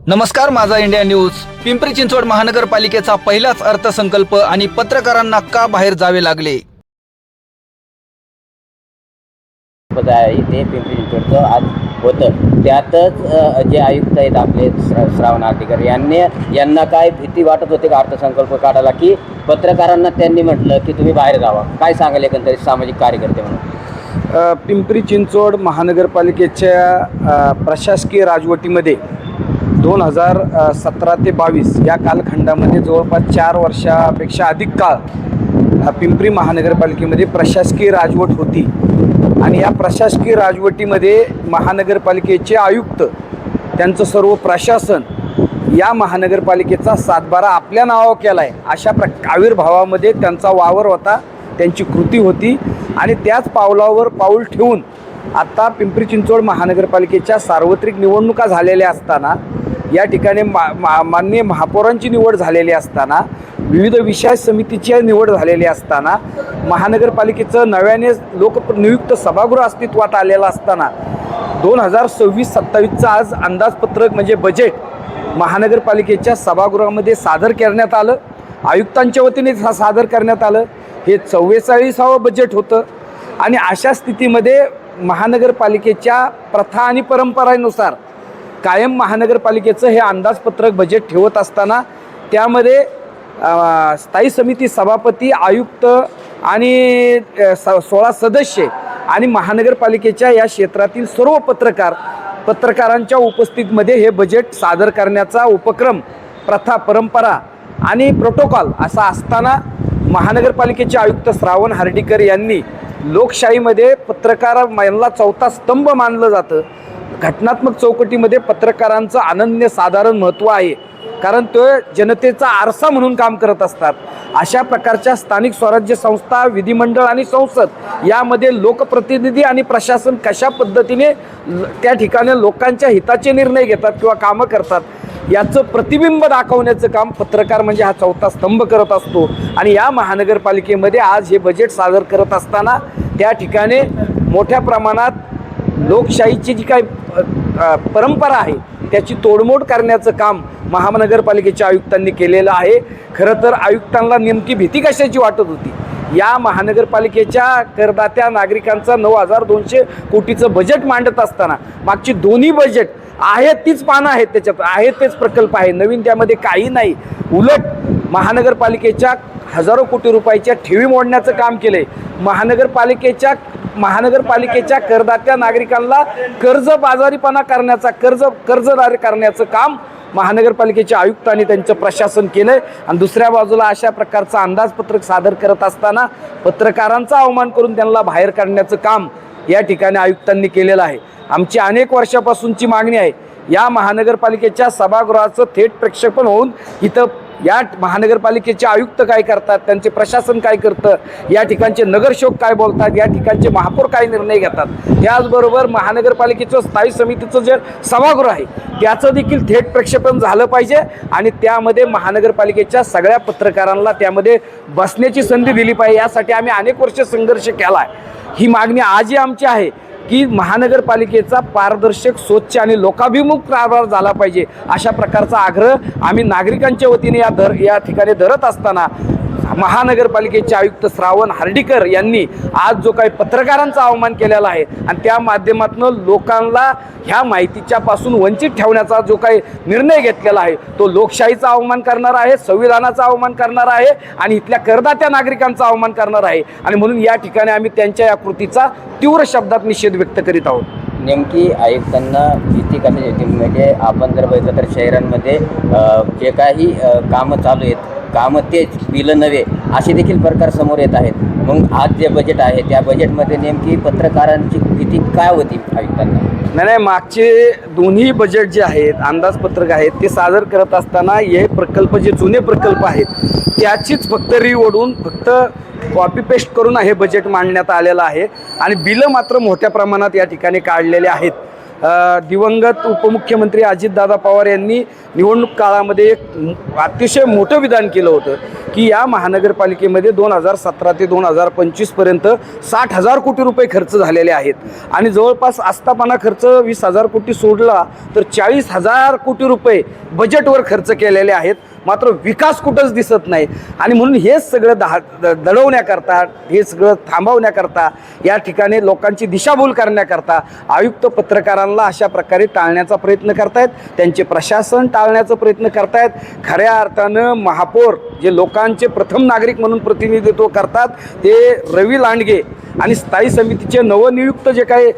नमस्कार, माझा India news. Pimpri Chinchwad महानगरपालिकेचा पहिलाच अर्थसंकल्प आणि पत्रकारांना का बाहेर जावे लागले? आहे ते पिंपरी चिंचवडचं आज होतं. त्यातच जे आयुक्त आहेत आपले श्रावण हर्डीकर यांना काय भीती वाटत होते का अर्थसंकल्प काढायला, की पत्रकारांना त्यांनी म्हटलं की तुम्ही बाहेर जावा? काय सांगाल एकंदरीत सामाजिक कार्यकर्ते म्हणून? पिंपरी चिंचवड महानगरपालिकेच्या प्रशासकीय राजवटीमध्ये 2017 ते 22 या कालखंडामध्ये जवळपास 4 वर्षापेक्षा अधिक काळ पिंपरी महानगरपालिकेमध्ये प्रशासकीय राजवट होती. आणि या प्रशासकीय राजवटीमध्ये महानगरपालिकेचे आयुक्त, त्यांचं सर्व प्रशासन, या महानगरपालिकेचा सातबारा आपल्या नावावर केला आहे अशा आविर्भावामध्ये त्यांचा वावर होता, त्यांची कृती होती. आणि त्याच पावलावर पाऊल ठेवून आता पिंपरी चिंचवड महानगरपालिकेच्या सार्वत्रिक निवडणुका झालेल्या असताना, या ठिकाणी माननीय महापौरांची निवड झालेली असताना, विविध विषय समितीची निवड झालेली असताना, महानगरपालिकेचं नव्याने लोकनियुक्त सभागृह अस्तित्वात आलेलं असताना 2026-27चं आज अंदाजपत्रक म्हणजे बजेट महानगरपालिकेच्या सभागृहामध्ये सादर करण्यात आलं. आयुक्तांच्या वतीने सादर करण्यात आलं. हे 44वं बजेट होतं. आणि अशा स्थितीमध्ये महानगरपालिकेच्या प्रथा आणि परंपरेनुसार कायम महानगरपालिकेचं हे अंदाजपत्रक बजेट ठेवत असताना त्यामध्ये स्थायी समिती सभापती, आयुक्त आणि 16 सदस्य आणि महानगरपालिकेच्या या क्षेत्रातील सर्व पत्रकारांच्या उपस्थितीमध्ये हे बजेट सादर करण्याचा उपक्रम, प्रथा, परंपरा आणि प्रोटोकॉल असा असताना महानगरपालिकेचे आयुक्त श्रावण हर्डीकर यांनी लोकशाहीमध्ये पत्रकारांना चौथा स्तंभ मानलं जातं. घटनात्मक चौकटीमध्ये पत्रकारांचं अनन्यसाधारण महत्त्व आहे, कारण तो जनतेचा आरसा म्हणून काम करत असतात. अशा प्रकारच्या स्थानिक स्वराज्य संस्था, विधिमंडळ आणि संसद यामध्ये लोकप्रतिनिधी आणि प्रशासन कशा पद्धतीने त्या ठिकाणी लोकांच्या हिताचे निर्णय घेतात किंवा कामं करतात याचं प्रतिबिंब दाखवण्याचं काम पत्रकार म्हणजे हा चौथा स्तंभ करत असतो. आणि या महानगरपालिकेमध्ये आज हे बजेट सादर करत असताना त्या ठिकाणी मोठ्या प्रमाणात लोकशाहीची जी काही परंपरा आहे त्याची तोडमोड करण्याचं काम महानगरपालिकेच्या आयुक्तांनी केलेलं आहे. खरं तर आयुक्तांना नेमकी भीती कशाची वाटत होती? या महानगरपालिकेच्या करदात्या नागरिकांचं 9,200 कोटीचं बजेट मांडत असताना मागची दोन्ही बजेट आहेत तीच पानं आहेत, त्याच्यात आहेत तेच प्रकल्प आहे, नवीन त्यामध्ये काही नाही. उलट महानगरपालिकेच्या हजारो कोटी रुपयाच्या ठेवी मोडण्याचं काम केलं आहे. महानगरपालिकेच्या करदात्या नागरिकांना कर्जबाजारीपणा करण्याचा कर्जदारी करण्याचं काम महानगरपालिकेचे आयुक्त आणि त्यांचं प्रशासन केलं आहे. आणि दुसऱ्या बाजूला अशा प्रकारचं अंदाजपत्रक सादर करत असताना पत्रकारांचा अवमान करून त्यांना बाहेर काढण्याचं काम या ठिकाणी आयुक्तांनी केलेलं आहे. आमची अनेक वर्षापासूनची मागणी आहे, या महानगरपालिकेच्या सभागृहाचं थेट प्रक्षेपण होऊन इथं या महानगरपालिकेचे आयुक्त काय करतात, त्यांचे प्रशासन काय करतं, या ठिकाणचे नगरसेवक काय बोलतात, या ठिकाणचे महापौर काय निर्णय घेतात, त्याचबरोबर महानगरपालिकेचं स्थायी समितीचं जे सभागृह आहे त्याचं देखील थेट प्रक्षेपण झालं पाहिजे. आणि त्यामध्ये महानगरपालिकेच्या सगळ्या पत्रकारांना त्यामध्ये बसण्याची संधी दिली पाहिजे. यासाठी आम्ही अनेक वर्ष संघर्ष केला आहे. ही मागणी आजही आमची आहे की महानगरपालिकेचा पारदर्शक, स्वच्छ आणि लोकाभिमुख कारभार झाला पाहिजे. अशा प्रकारचा आग्रह आम्ही नागरिकांच्या वतीने या ठिकाणी धरत असताना महानगरपालिकेचे आयुक्त श्रावण हर्डीकर यांनी आज जो काही पत्रकारांचा अवमान केलेला आहे आणि त्या माध्यमातून लोकांना ह्या माहितीच्या पासून वंचित ठेवण्याचा जो काही निर्णय घेतलेला आहे तो लोकशाहीचा अवमान करणारा आहे, संविधानाचा अवमान करणारा आहे आणि इथल्या करदात्या नागरिकांचा अवमान करणारा आहे. आणि म्हणून या ठिकाणी आम्ही त्यांच्या या कृतीचा तीव्र शब्दात निषेध व्यक्त करीत आहोत. नेमकी आयुक्तांना भीती कशाची होती? म्हणजे आपण जर बघितलं तर शहरांमध्ये जे काही कामं चालू आहेत, कामं तेच, बिलं नव्हे, असे देखील प्रकार समोर येत आहेत. मग आज जे बजेट आहे त्या बजेटमध्ये नेमकी पत्रकारांची भीती काय होती आयुक्तांना? नाही, मागचे दोन्ही बजेट जे आहेत, अंदाजपत्रक आहेत, ते सादर करत असताना हे प्रकल्प, जे जुने प्रकल्प आहेत त्याचीच फक्त ओढून फक्त कॉपी पेस्ट करून हे बजेट मांडण्यात आलेलं आहे. आणि बिलं मात्र मोठ्या प्रमाणात या ठिकाणी काढलेले आहेत. दिवंगत उपमुख्यमंत्री अजितदादा पवार यांनी निवडणूक काळामध्ये एक अतिशय मोठं विधान केलं होतं की या महानगरपालिकेमध्ये 2017 ते 2025पर्यंत 60,000 कोटी रुपये खर्च झालेले आहेत आणि जवळपास आस्थापना खर्च 20,000 कोटी सोडला तर 40,000 कोटी रुपये बजेटवर खर्च केलेले आहेत. मात्र विकास कुठंच दिसत नाही आणि म्हणून हेच सगळं दडवण्याकरता, हे सगळं थांबवण्याकरता, या ठिकाणी लोकांची दिशाभूल करण्याकरता आयुक्त पत्रकारांना अशा प्रकारे टाळण्याचा प्रयत्न करतायत, त्यांचे प्रशासन टाळण्याचा प्रयत्न करतायत. खऱ्या अर्थानं महापौर जे लोकांचे प्रथम नागरिक म्हणून प्रतिनिधित्व करतात ते रवी लांडगे आणि स्थायी समितीचे नवनियुक्त जे काही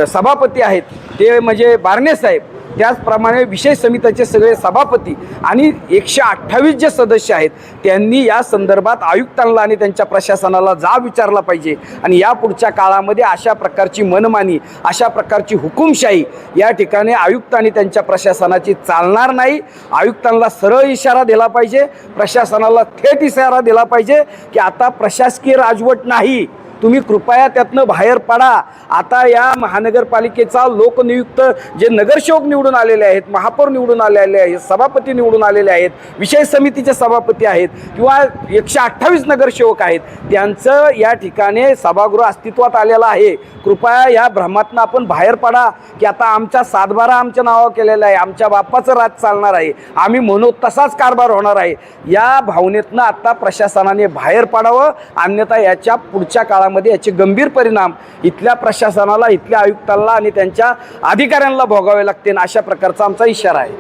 सभापती आहेत ते म्हणजे बारणे साहेब, त्याचप्रमाणे विशेष समितीचे सगळे सभापती आणि 128 जे सदस्य आहेत त्यांनी या संदर्भात आयुक्तांना आणि त्यांच्या प्रशासनाला जाब विचारला पाहिजे आणि या पुढच्या काळामध्ये अशा प्रकारची मनमानी, अशा प्रकारची हुकुमशाही या ठिकाणी आयुक्त आणि त्यांच्या प्रशासनाची चालणार नाही. आयुक्तांना सरळ इशारा दिला पाहिजे, प्रशासनाला थेट इशारा दिला पाहिजे की आता प्रशासकीय राजवट नाही, तुम्ही कृपया त्यातनं बाहेर पडा. आता या महानगरपालिकेचा लोकनियुक्त जे नगरसेवक निवडून आलेले आहेत, महापौर निवडून आलेले आहेत, सभापती निवडून आलेले आहेत, विशेष समितीचे सभापती आहेत किंवा 128 नगरसेवक आहेत, त्यांचं या ठिकाणी सभागृह अस्तित्वात आलेलं आहे. कृपया या भ्रमातनं आपण बाहेर पडा की आता आमचा सातबारा आमच्या नावावर केलेला आहे, आमच्या बापाचं राज चालणार आहे, आम्ही म्हणू तसाच कारभार होणार आहे. या भावनेतनं आता प्रशासनाने बाहेर पडावं, अन्यथा याच्या पुढच्या काळामध्ये याचे गंभीर परिणाम इथल्या प्रशासनाला, इथल्या आयुक्तांना आणि त्यांच्या अधिकाऱ्यांना भोगावे लागतील, अशा प्रकारचा आमचा इशारा आहे.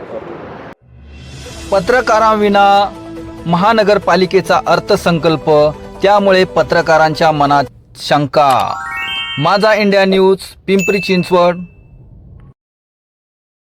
पत्रकारांविना महानगरपालिकेचा अर्थसंकल्प, त्यामुळे पत्रकारांच्या मनात शंका. माझा इंडिया न्यूज, पिंपरी चिंचवड.